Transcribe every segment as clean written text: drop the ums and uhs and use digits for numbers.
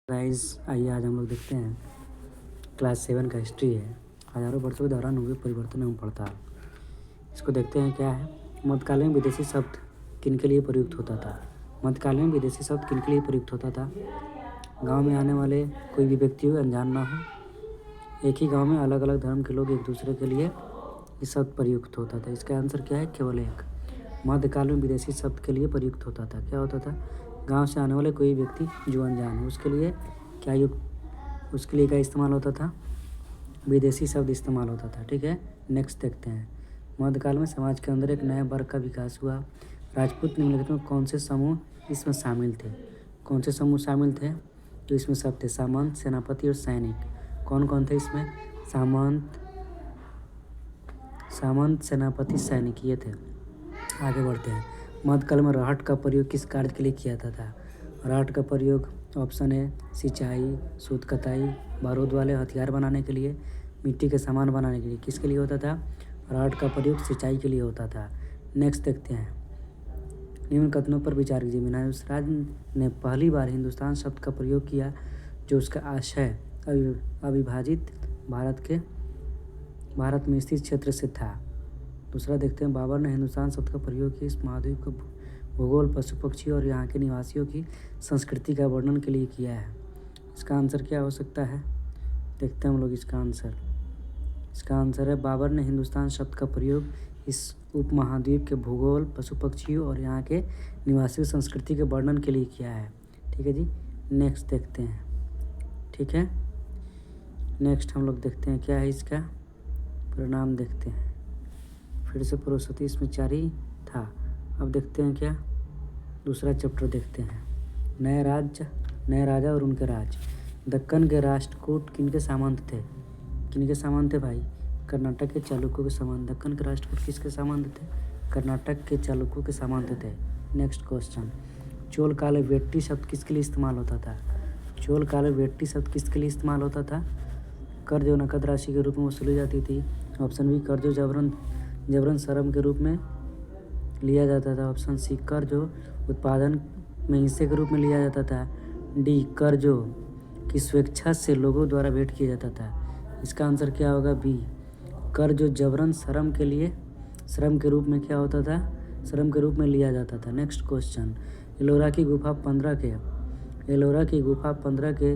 Guys आइए आज हम लोग देखते हैं क्लास 7 का हिस्ट्री है। हजारों वर्षों के दौरान हुए परिवर्तन एवं पड़ताल। इसको देखते हैं क्या है। मध्यकालीन में विदेशी शब्द किन के लिए प्रयुक्त होता था। मध्यकालीन में विदेशी शब्द किन के लिए प्रयुक्त होता था। गांव में आने वाले कोई भी व्यक्ति हो अनजान ना हो। एक ही गांव में अलग अलग धर्म के लोग एक दूसरे के लिए ये शब्द प्रयुक्त होता था। इसका आंसर क्या है, केवल एक। मध्यकाल में विदेशी शब्द के लिए प्रयुक्त होता था। क्या होता था, गांव से आने वाले कोई व्यक्ति जो अनजान है उसके लिए क्या इस्तेमाल होता था, विदेशी शब्द इस्तेमाल होता था। ठीक है, नेक्स्ट देखते हैं। मध्यकाल में समाज के अंदर एक नए वर्ग का विकास हुआ। राजपूत निम्नलिखित में कौन से समूह इसमें शामिल थे। कौन से समूह शामिल थे, तो इसमें सब थे सामंत, सेनापति और सैनिक। कौन कौन थे इसमें, सामंत सेनापति सैनिक ये थे। आगे बढ़ते हैं। मध्यकाल में राहट का प्रयोग किस कार्य के लिए किया जाता था। राहट का प्रयोग ऑप्शन ए सिंचाई, सूत कताई, बारूद वाले हथियार बनाने के लिए, मिट्टी के सामान बनाने के लिए। किसके लिए होता था, राहट का प्रयोग सिंचाई के लिए होता था। नेक्स्ट देखते हैं। निम्न कथनों पर विचार कीजिए। मीनांदर राज ने पहली बार हिंदुस्तान शब्द का प्रयोग किया जो उसका आशय अविभाजित भारत में स्थित क्षेत्र से था। दूसरा देखते हैं। बाबर ने हिंदुस्तान शब्द का प्रयोग किया इस महाद्वीप का भूगोल, पशु पक्षी और यहाँ के निवासियों की संस्कृति का वर्णन के लिए किया है। इसका आंसर क्या हो सकता है, देखते हैं हम लोग इसका आंसर। इसका आंसर है बाबर ने हिंदुस्तान शब्द का प्रयोग इस उपमहाद्वीप के भूगोल, पशु पक्षियों और यहाँ के निवासियों संस्कृति के वर्णन के लिए किया है। ठीक है जी, नेक्स्ट देखते हैं। ठीक है, नेक्स्ट हम लोग देखते हैं क्या है इसका परिणाम। देखते हैं फिर से सरस्वती इसमें 4 ही था। अब देखते हैं क्या, दूसरा चैप्टर देखते हैं। नए राजा और उनके राज। दक्कन के राष्ट्रकूट किनके सामंत थे। किनके सामंत थे भाई, कर्नाटक के चालुक्यों के सामंत। दक्कन के राष्ट्रकूट किसके सामंत थे, कर्नाटक के चालुक्यों के सामंत थे। Next question. चोल काल में वेट्टी शब्द किसके लिए इस्तेमाल होता था। चोल काल में वेट्टी शब्द किसके लिए इस्तेमाल होता था, कर्ज और नकद राशि के रूप में वसूली जाती थी। ऑप्शन बी, कर्ज और जबरन शर्म के रूप में लिया जाता था। ऑप्शन सी, कर्ज उत्पादन में हिस्से के रूप में लिया जाता था। डी, कर्ज की स्वेच्छा से लोगों द्वारा भेंट किया जाता था। इसका आंसर क्या होगा, बी, कर्ज जबरन शर्म के रूप में क्या होता था, शर्म के रूप में लिया जाता था। Next question. एलोरा की गुफा 15 के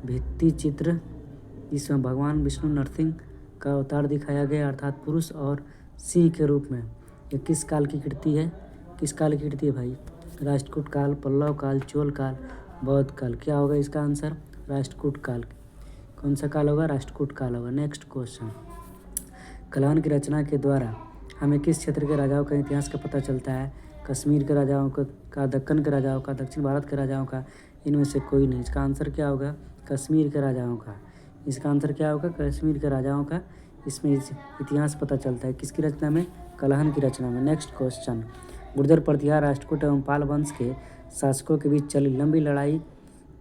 भित्ति चित्र जिसमें भगवान विष्णु नरसिंह का अवतार दिखाया गया अर्थात पुरुष और सिंह के रूप में, ये किस काल की कृति है। किस काल की कृति है भाई, राष्ट्रकूट काल, पल्लव काल, चोल काल, बौद्ध काल। क्या होगा इसका आंसर, राष्ट्रकूट काल। कौन सा काल होगा, राष्ट्रकूट काल होगा। Next question. कलान की रचना के द्वारा हमें किस क्षेत्र के राजाओं का इतिहास का पता चलता है। कश्मीर के राजाओं का, दक्कन के राजाओं का, दक्षिण भारत के राजाओं का, इनमें से कोई नहीं। इसका आंसर क्या होगा, कश्मीर के राजाओं का। इसका आंसर क्या होगा, कश्मीर के राजाओं का। इसमें इतिहास पता चलता है किसकी रचना में, कलहन की रचना में। Next question. गुर्जर प्रतिहार राष्ट्रकूट एवं पाल वंश के शासकों के बीच चली लंबी लड़ाई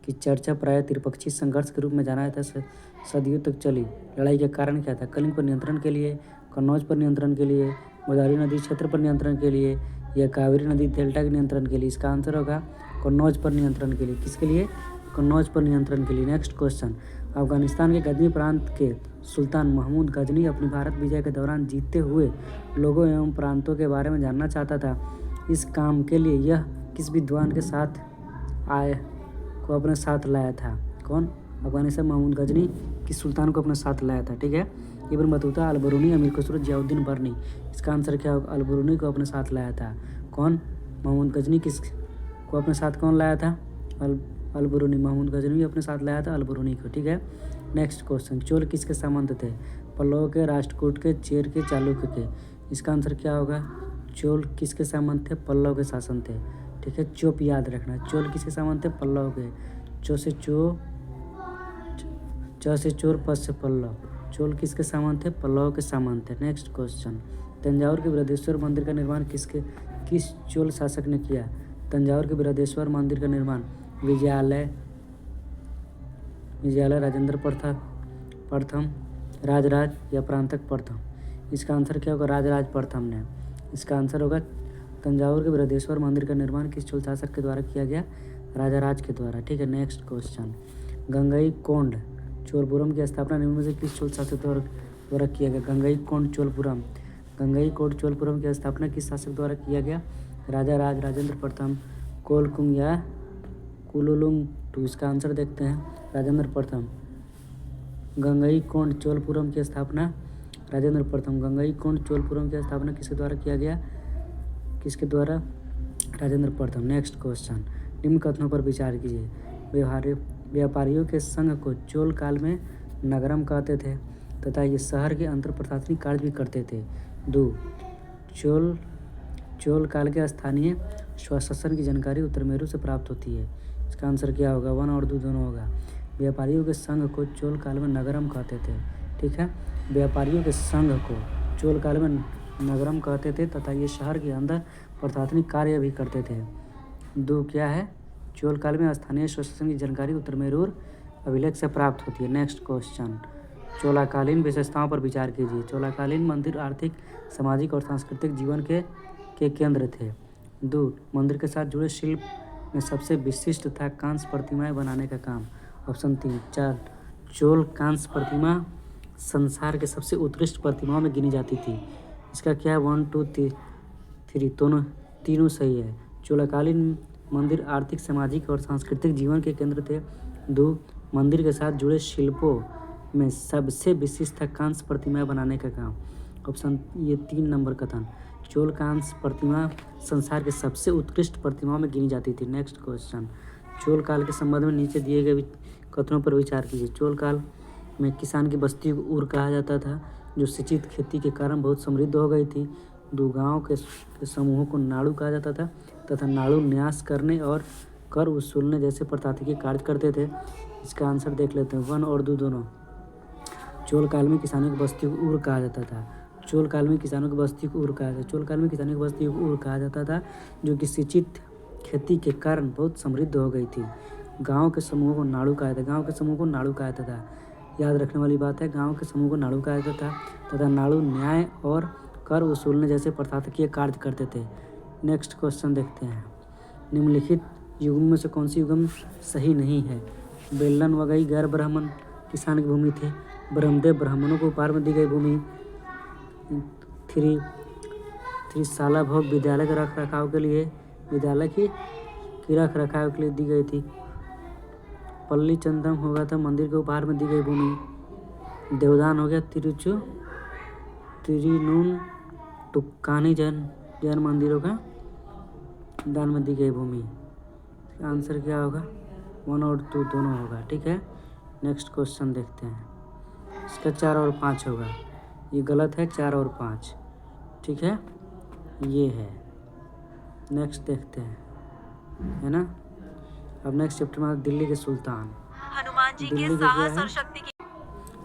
की चर्चा प्रायः त्रिपक्षीय संघर्ष के रूप में जाना जाता है। सदियों तक चली लड़ाई के कारण क्या था, कलिंग पर नियंत्रण के लिए, कन्नौज पर नियंत्रण के लिए, गोदावरी नदी क्षेत्र पर नियंत्रण के लिए, या कावेरी नदी डेल्टा के नियंत्रण के लिए। इसका आंसर होगा कन्नौज पर नियंत्रण के लिए। किसके लिए, कन्नौज पर नियंत्रण के लिए। Next question. अफगानिस्तान के गजनी प्रांत के सुल्तान महमूद गजनी अपनी भारत विजय के दौरान जीतते हुए लोगों एवं प्रांतों के बारे में जानना चाहता था। इस काम के लिए यह किस विद्वान के साथ अपने साथ लाया था। कौन, अफगानिस्तान महमूद गजनी किस सुल्तान को अपने साथ लाया था। ठीक है, इब्न बतूता, अलबरूनी, अमीर खुसरो, जियाउद्दीन बर्नी। इसका आंसर क्या होगा, अलबरूनी को अपने साथ लाया था। कौन, महमूद गजनी किस को अपने साथ कौन लाया था, अलबरूनी। महमूद गजनी भी अपने साथ लाया था अलबरूनी को। ठीक है, नेक्स्ट क्वेश्चन। चोल किसके सामंत थे, पल्लव के, राष्ट्रकूट के, चेर के, चालुक्य के। इसका आंसर क्या होगा, चोल किसके सामंत थे, पल्लव के शासन थे। ठीक है, चोप याद रखना, चोल किसके सामंत थे, पल्लव के। च से चोर, प से पल्लव। चोल किसके सामंत थे, पल्लव के सामंत थे। Next question. तंजावुर के बृहदेश्वर मंदिर का निर्माण किस चोल शासक ने किया। तंजावुर के बृहदेश्वर मंदिर का निर्माण विजयालय राजेंद्र प्रथम, राजराज या प्रांतक प्रथम। इसका आंसर क्या होगा, राजराज प्रथम ने। इसका आंसर होगा तंजावुर के बृहदेश्वर मंदिर का निर्माण किस चोल शासक के द्वारा किया गया, राजा राज के द्वारा। ठीक है, नेक्स्ट क्वेश्चन, गंगईकोंड चोलपुरम की स्थापना निम्न में से किस चोल शासक द्वारा किया गया? गंगईकोंड चोलपुरम की स्थापना किस शासक द्वारा किया गया? राजा राज राजेंद्र प्रथम, कोलकुंग या कुलुलुंग। तो इसका आंसर देखते हैं, राजेंद्र प्रथम। गंगईकोंड चोलपुरम की स्थापना राजेंद्र प्रथम। गंगईकोंड चोलपुरम की स्थापना किसके द्वारा किया गया? किसके द्वारा? राजेंद्र प्रथम। नेक्स्ट क्वेश्चन, निम्न कथनों पर विचार कीजिए। व्यापारियों के संघ को चोल काल में नगरम कहते थे तथा ये शहर के अंतर प्रशासनिक कार्य भी करते थे। 2. चोल काल के स्थानीय स्वशासन की जानकारी उत्तरमेरु से प्राप्त होती है। इसका आंसर क्या होगा? 1 और 2 दोनों होगा। व्यापारियों के संघ को चोल काल में नगरम कहते थे। ठीक है, व्यापारियों के संघ को चोल काल में नगरम कहते थे तथा ये शहर के अंदर प्रशासनिक कार्य भी करते थे। 2 क्या है? चोल काल में स्थानीय स्वशासन की जानकारी उत्तरमेरु अभिलेख से प्राप्त होती है। नेक्स्ट क्वेश्चन, चोलाकालीन विशेषताओं पर विचार कीजिए। चोलाकालीन मंदिर आर्थिक, सामाजिक और सांस्कृतिक जीवन के केंद्र थे। 2. मंदिर के साथ जुड़े शिल्प में सबसे विशिष्ट था कांस्य प्रतिमाएं बनाने का काम। ऑप्शन 3। 4. चोल कांस्य प्रतिमा संसार के सबसे उत्कृष्ट प्रतिमाओं में गिनी जाती थी। इसका क्या है? 1, 2, 3 तीनों सही है। चोलाकालीन मंदिर आर्थिक, सामाजिक और सांस्कृतिक जीवन के केंद्र थे। 2. मंदिर के साथ जुड़े शिल्पों में सबसे विशिष्ट था कांस्य प्रतिमाएं बनाने का काम। ऑप्शन ये 3 नंबर कथन, चोल कांस्य प्रतिमा संसार के सबसे उत्कृष्ट प्रतिमाओं में गिनी जाती थी। नेक्स्ट क्वेश्चन, चोल काल के संबंध में नीचे दिए गए कथनों पर विचार कीजिए। चोल काल में किसान की बस्ती को उर कहा जाता था, जो सिंचित खेती के कारण बहुत समृद्ध हो गई थी। 2. गाँव के समूहों को नाड़ू कहा जाता था तथा नाड़ू न्यास करने और कर वसूलने जैसे प्रशासनिक कार्य करते थे। इसका आंसर देख लेते हैं, 1 और 2 दोनों। चोल काल में किसानों की बस्ती को उर कहा जाता था। चोल काल में किसानों की बस्ती को उर कहा जाता था, जो कि सिंचित खेती के कारण बहुत समृद्ध हो गई थी। गाँव के समूह को नाड़ू कहा जाता था। याद रखने वाली बात है, गाँव के समूह को नाड़ू कहा जाता था तथा नाड़ू न्याय और कर वसूलने जैसे प्रशासकीय कार्य करते थे। नेक्स्ट क्वेश्चन देखते हैं, निम्नलिखित युग्म में से कौन सी युग्म सही नहीं है? बेलन वगई गैर ब्राह्मण किसान की भूमि थे। ब्रह्मदेव ब्राह्मणों को उपहार में दी गई भूमि। 3 साला भोग विद्यालय के रख रखाव के लिए दी गई थी। पल्ली चंदम हो गया था मंदिर के उपहार में दी गई भूमि। देवदान हो गया तिरुनून टुक्कानी जैन मंदिरों का दान में दी गई भूमि। आंसर क्या होगा? 1 और 2 दोनों होगा। ठीक है, नेक्स्ट क्वेश्चन देखते हैं, इसका 4 और 5 होगा। ये गलत है, 4 और 5। ठीक है, ये है। नेक्स्ट देखते हैं, है ना। अब नेक्स्ट चैप्टर में दिल्ली के सुल्तान। हनुमान जी के साहस और शक्ति की।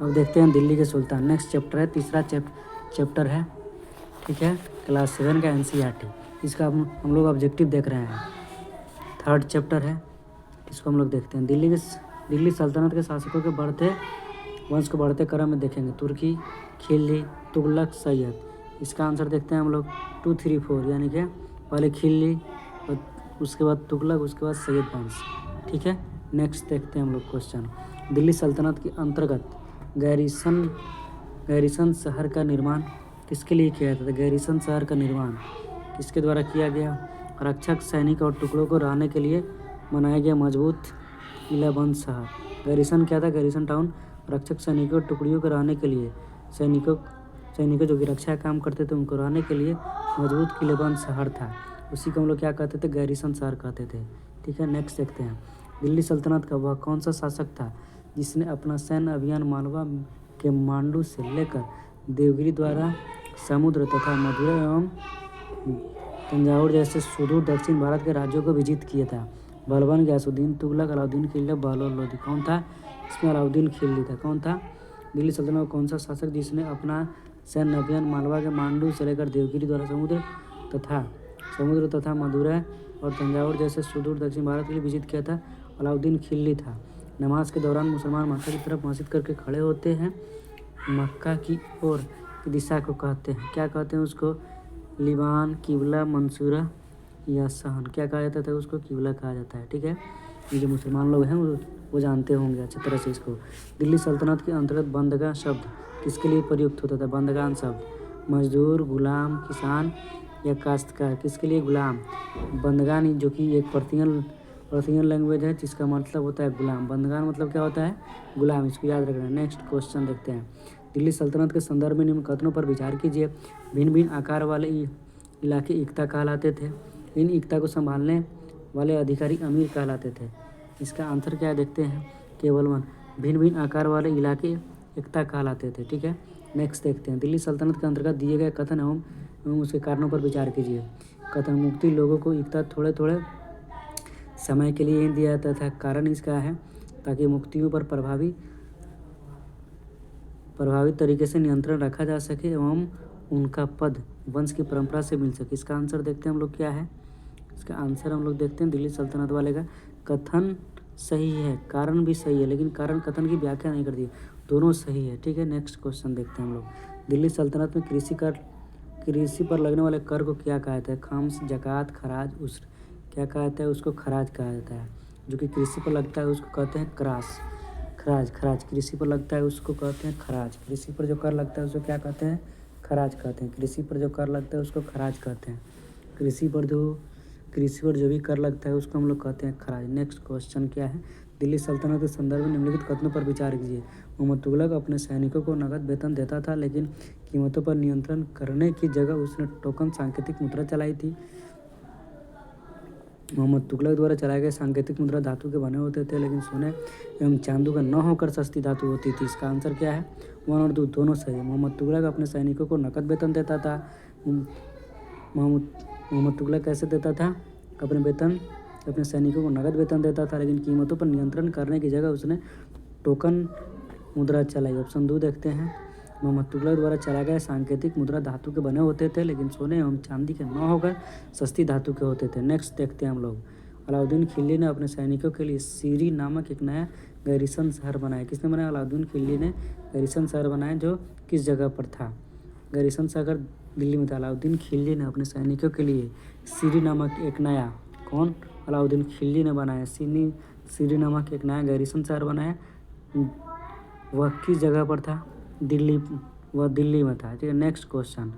अब देखते हैं दिल्ली के सुल्तान। नेक्स्ट चैप्टर है, तीसरा चैप्टर है। ठीक है, क्लास 7 का NCERT। इसका हम लोग ऑब्जेक्टिव देख रहे हैं। 3rd चैप्टर है, इसको हम लोग देखते हैं। दिल्ली सल्तनत के शासकों के वंश को बढ़ते क्रम में देखेंगे। तुर्की, खिलजी, तुगलक, सैयद। इसका आंसर देखते हैं हम लोग 2, 3, 4, यानी कि पहले खिलजी, उसके बाद तुगलक, उसके बाद सैयद वंश। ठीक है, नेक्स्ट देखते हैं हम लोग क्वेश्चन। दिल्ली सल्तनत के अंतर्गत गैरिसन शहर का निर्माण किसके लिए किया जाता था? गैरिसन शहर का निर्माण किसके द्वारा किया गया? रक्षक, सैनिक और टुकड़ों को रहने के लिए बनाया गया मजबूत किलाबंद शहर। गैरिसन क्या था? गैरिसन टाउन रक्षक, सैनिकों और टुकड़ियों को रहने के लिए, सैनिकों जो कि रक्षा काम करते थे उनको रहने के लिए मजबूत किलेबंद शहर था। उसी को हम लोग क्या कहते थे? गैरिसन शहर कहते थे। ठीक है, नेक्स्ट देखते हैं। दिल्ली सल्तनत का वह कौन सा शासक था जिसने अपना सैन्य अभियान मालवा के मांडू से लेकर देवगिरी द्वारा समुद्र तथा मदुरै एवं तंजावुर जैसे सुदूर दक्षिण भारत के राज्यों को विजित किया था? बलबन, गयासुद्दीन, तुगलक, अलाउद्दीन खिलजी, बहलोल लोदी। कौन था इसमें? अलाउद्दीन खिलजी था। कौन था? दिल्ली सल्तनत का कौन सा शासक जिसने अपना सैन्य अभियान मालवा के मांडू से लेकर देवगिरी द्वारा समुद्र तथा मदुरै और तंजावुर जैसे सुदूर दक्षिण भारत के लिए विजित किया था? अलाउद्दीन खिलजी था। नमाज के दौरान मुसलमान मक्का की तरफ मस्जिद करके खड़े होते हैं। मक्का की ओर की दिशा को कहते हैं, क्या कहते हैं उसको? लिबान, किबला, मंसूरा या सहन। क्या कहा जाता था उसको? किबला कहा जाता है। ठीक है, ये जो मुसलमान लोग हैं वो जानते होंगे अच्छी तरह से इसको। दिल्ली सल्तनत के अंतर्गत बंदगा शब्द किसके लिए प्रयुक्त होता था? बंदगान शब्द मजदूर, गुलाम, किसान या काश्तकार। किसके लिए? गुलाम। बंदगान जो कि एक पर्शियन लैंग्वेज है जिसका मतलब होता है गुलाम। बंदगान मतलब क्या होता है? गुलाम। इसको याद रखना। नेक्स्ट क्वेश्चन देखते हैं। दिल्ली सल्तनत के संदर्भ में निम्न कथनों पर विचार कीजिए। भिन्न भिन्न आकार वाले इलाके इक्ता कहलाते थे। इन इक्ता को संभालने वाले अधिकारी अमीर कहलाते थे। इसका आंसर क्या है देखते हैं। केवल 1। भिन्न भिन्न आकार वाले इलाके इक्ता कहलाते थे। ठीक है, नेक्स्ट देखते हैं। दिल्ली सल्तनत के अंतर्गत दिए गए कथन एवं उसके कारणों पर विचार कीजिए। कथन मुक्ति लोगों को इक्ता थोड़े थोड़े समय के लिए ही दिया जाता था। कारण इसका है ताकि मुक्तियों पर प्रभावी तरीके से नियंत्रण रखा जा सके एवं उनका पद वंश की परंपरा से मिल सके। इसका आंसर देखते हैं हम लोग क्या है। इसका आंसर हम लोग देखते हैं दिल्ली सल्तनत वाले का। कथन सही है, कारण भी सही है, लेकिन कारण कथन की व्याख्या नहीं करती। दोनों सही है। ठीक है, नेक्स्ट क्वेश्चन देखते हैं हम लोग। दिल्ली सल्तनत में कृषि पर लगने वाले कर को क्या कहा जाता है? खम्स, जकात, खराज, उस्र। क्या कहा जाता है? उसको खराज कहा जाता है। जो कि कृषि पर लगता है उसको कहते हैं खराज। कृषि पर लगता है उसको कहते हैं खराज। कृषि पर जो कर लगता है उसको क्या कहते हैं? खराज कहते हैं। कृषि पर जो कर लगता है उसको खराज कहते हैं। कृषि पर जो भी कर लगता है उसको हम लोग कहते हैं खराज। नेक्स्ट क्वेश्चन क्या है। दिल्ली सल्तनत के संदर्भ में निम्नलिखित कथनों पर विचार कीजिए। मोहम्मद तुगलक अपने सैनिकों को नकद वेतन देता था, लेकिन कीमतों पर नियंत्रण करने की जगह उसने टोकन सांकेतिक मुद्रा चलाई थी। मोहम्मद तुगलक द्वारा चलाए गए सांकेतिक मुद्रा धातु के बने होते थे, लेकिन सोने एवं चांदी का न होकर सस्ती धातु होती थी। इसका आंसर क्या है? 1 और 2 दोनों सही है। मोहम्मद तुगलक अपने सैनिकों को नकद वेतन देता था। मोहम्मद तुगलक कैसे देता था? अपने सैनिकों को नकद वेतन देता था, लेकिन कीमतों पर नियंत्रण करने की जगह उसने टोकन मुद्रा चलाई। ऑप्शन 2 देखते हैं। मोहम्मद तुगलक द्वारा चलाए गए सांकेतिक मुद्रा धातु के बने होते थे, लेकिन सोने एवं चांदी के न होकर सस्ती धातु के होते थे। नेक्स्ट देखते हैं हम लोग। अलाउद्दीन खिलजी ने अपने सैनिकों के लिए सीरी नामक एक नया गैरिसन शहर बनाया। किसने बनाया? अलाउद्दीन खिलजी ने गैरिसन शहर बनाया, जो किस जगह पर था? गैरिसन शहर दिल्ली में था। अलाउद्दीन खिलजी ने अपने सैनिकों के लिए सीरी नामक एक नया अलाउद्दीन खिलजी ने बनाया सीरी नामक एक नया गैरिसन शहर बनाया। वह किस जगह पर था? दिल्ली में था। ठीक है, नेक्स्ट क्वेश्चन।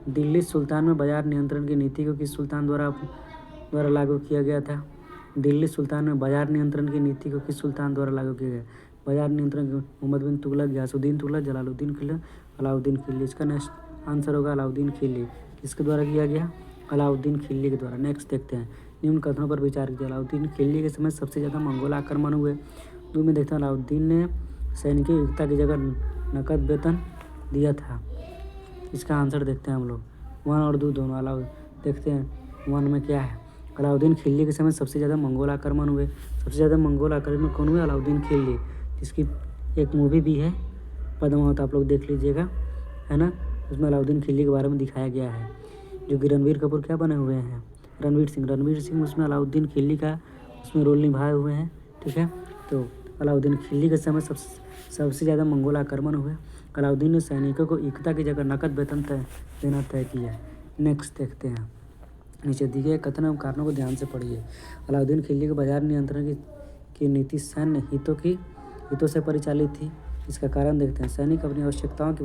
दिल्ली सुल्तान में बाजार नियंत्रण की नीति को किस सुल्तान द्वारा लागू किया गया था? दिल्ली सुल्तान में बाजार नियंत्रण की नीति को किस सुल्तान द्वारा लागू किया गया? बाजार नियंत्रण मोहम्मद बिन तुगलक, गयासुद्दीन तुगलक, जलालुद्दीन खिलजी, अलाउद्दीन खिलजी। इसका नेक्स्ट आंसर होगा अलाउद्दीन खिलजी। किसके द्वारा किया गया? अलाउद्दीन खिलजी के द्वारा। नेक्स्ट देखते हैं। निम्न कथनों पर विचार कीजिए। अलाउद्दीन खिलजी के समय सबसे ज़्यादा मंगोल आक्रमण हुए। 2 में देखते हैं। अलाउद्दीन ने सैनिकों की एकता की जगह नकद वेतन दिया था। इसका आंसर देखते हैं हम लोग। 1 और 2 दोनों देखते हैं 1 में क्या है। अलाउद्दीन खिलजी के समय सबसे ज़्यादा मंगोल आक्रमण हुए। सबसे ज़्यादा मंगोल आक्रमण कौन हुए? अलाउद्दीन खिलजी, जिसकी एक मूवी भी है पद्मावत, आप लोग देख लीजिएगा, है ना। उसमें अलाउद्दीन खिलजी के बारे में दिखाया गया है। जो कि रणवीर कपूर क्या बने हुए हैं? रणवीर सिंह उसमें अलाउद्दीन खिलजी का उसमें रोल निभाए हुए हैं। ठीक है, तो अलाउद्दीन खिलजी के समय सबसे ज़्यादा मंगोल आक्रमण हुए। अलाउद्दीन ने सैनिकों को एकता की जगह नकद वेतन देना तय किया। नेक्स्ट देखते हैं। नीचे दिए गए कथन एवं कारणों को ध्यान से पढ़िए। अलाउद्दीन खिलजी के बाजार नियंत्रण की नीति सैन्य हितों से परिचालित थी। इसका कारण देखते हैं। सैनिक अपनी आवश्यकताओं की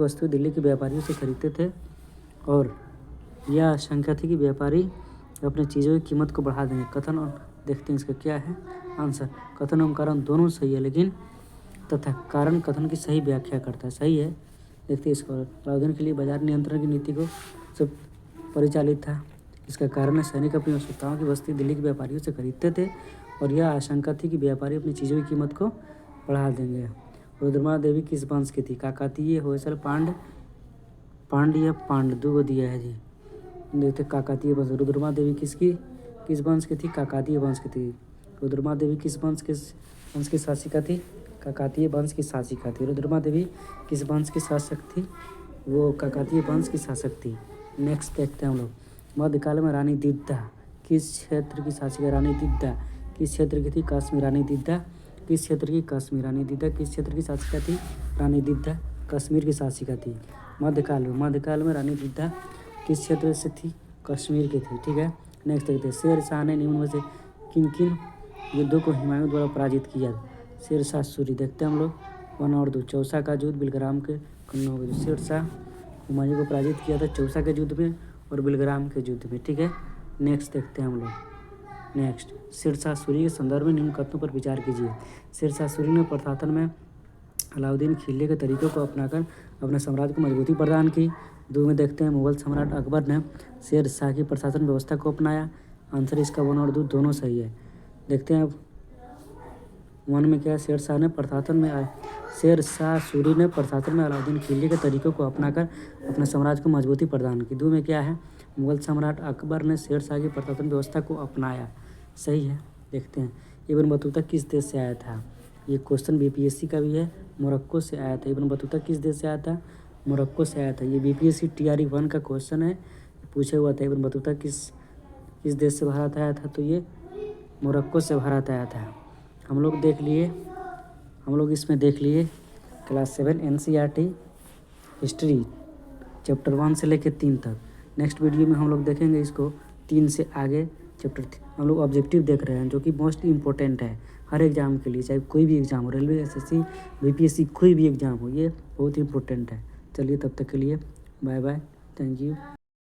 वस्तुएं दिल्ली के व्यापारियों से खरीदते थे, और यह आशंका थी कि व्यापारी अपनी चीज़ों की कीमत को बढ़ा देंगे। कथन और देखते हैं इसका क्या है आंसर। कथन एवं कारण दोनों सही है, लेकिन तथा कारण कथन की सही व्याख्या करता है। सही है, देखते हैं इसको। अलाउद्दीन खिलजी बाजार नियंत्रण की नीति को सब परिचालित था। इसका कारण है सैनिक अपनी आवश्यकताओं की वस्तुएं दिल्ली के व्यापारियों से खरीदते थे, और यह आशंका थी कि व्यापारी अपनी चीज़ों की कीमत को बढ़ा देंगे। रुद्रमा देवी किस वंश की थी? काकतीय, होयसल, पांड या पांड, 2 दिया है जी। देखते काकतीय वंश। रुद्रमा देवी किस वंश की थी? काकतीय वंश की थी। रुद्रमा देवी किस वंश की शासिका थी? काकतीय वंश की शासिका थी। रुद्रमा देवी किस वंश की शासक थी? वो काकतीय वंश की शासक थी। नेक्स्ट देखते हैं हम लोग। मध्यकाल में रानी दिद्दा किस क्षेत्र की शासिका? रानी दिद्दा किस क्षेत्र की थी? कश्मीरानी दिद्दा किस क्षेत्र की? कश्मीरानी दिद्दा किस क्षेत्र की शासिका थी? रानी दिद्दा कश्मीर की शासिका थी। मध्यकाल में रानी दिद्दा किस क्षेत्र से थी? कश्मीर की थी। ठीक है, नेक्स्ट देखते हैं, शेर शाह ने निम्न में से किन किन युद्धों को हुमायूं द्वारा पराजित किया? शेर शाह सूरी, देखते हैं हम लोग 1 और 2, चौसा का युद्ध, बिलग्राम के कन्नौज में। शेर शाह हुमायूं को पराजित किया था चौसा के युद्ध में और बिलग्राम के युद्ध में, ठीक है। नेक्स्ट देखते हैं हम लोग, नेक्स्ट शेर शाह सूरी के संदर्भ में निम्न कथनों पर विचार कीजिए। शेर शाह सूरी ने प्रशासन में अलाउद्दीन खिलजी के तरीकों को अपनाकर अपने साम्राज्य को मजबूती प्रदान की। 2 में देखते हैं, मुगल सम्राट अकबर ने शेर शाह की प्रशासन व्यवस्था को अपनाया। आंसर इसका 1 और 2 दोनों सही है। देखते हैं अब 1 में क्या है, शेर शाह सूरी ने प्रशासन में अलाउद्दीन खिलजी के तरीकों को अपनाकर अपने साम्राज्य को मजबूती प्रदान की। 2 में क्या है, मुगल सम्राट अकबर ने शेर शाह की प्रशासन व्यवस्था को अपनाया, सही है। देखते हैं, इब्न बतूता किस देश से आया था? ये क्वेश्चन बीपीएससी का भी है, मोरक्को से आया था। इब्न बतूता किस देश से आया था? मोरक्को से आया था। ये बीपीएससी TRE 1 का क्वेश्चन है, पूछा हुआ था इब्न बतूता किस देश से भारत आया था? तो ये मोरक्को से भारत आया था। हम लोग इसमें देख लिए क्लास 7 NCERT हिस्ट्री चैप्टर 1 से लेकर 3 तक। नेक्स्ट वीडियो में हम लोग देखेंगे इसको 3 से आगे चैप्टर हम लोग ऑब्जेक्टिव देख रहे हैं, जो कि मोस्ट इंपॉर्टेंट है हर एग्जाम के लिए, चाहे कोई भी एग्जाम हो, रेलवे, SSC, BPSC, कोई भी एग्जाम हो, ये बहुत इंपॉर्टेंट है। चलिए तब तक के लिए बाय बाय, थैंक यू।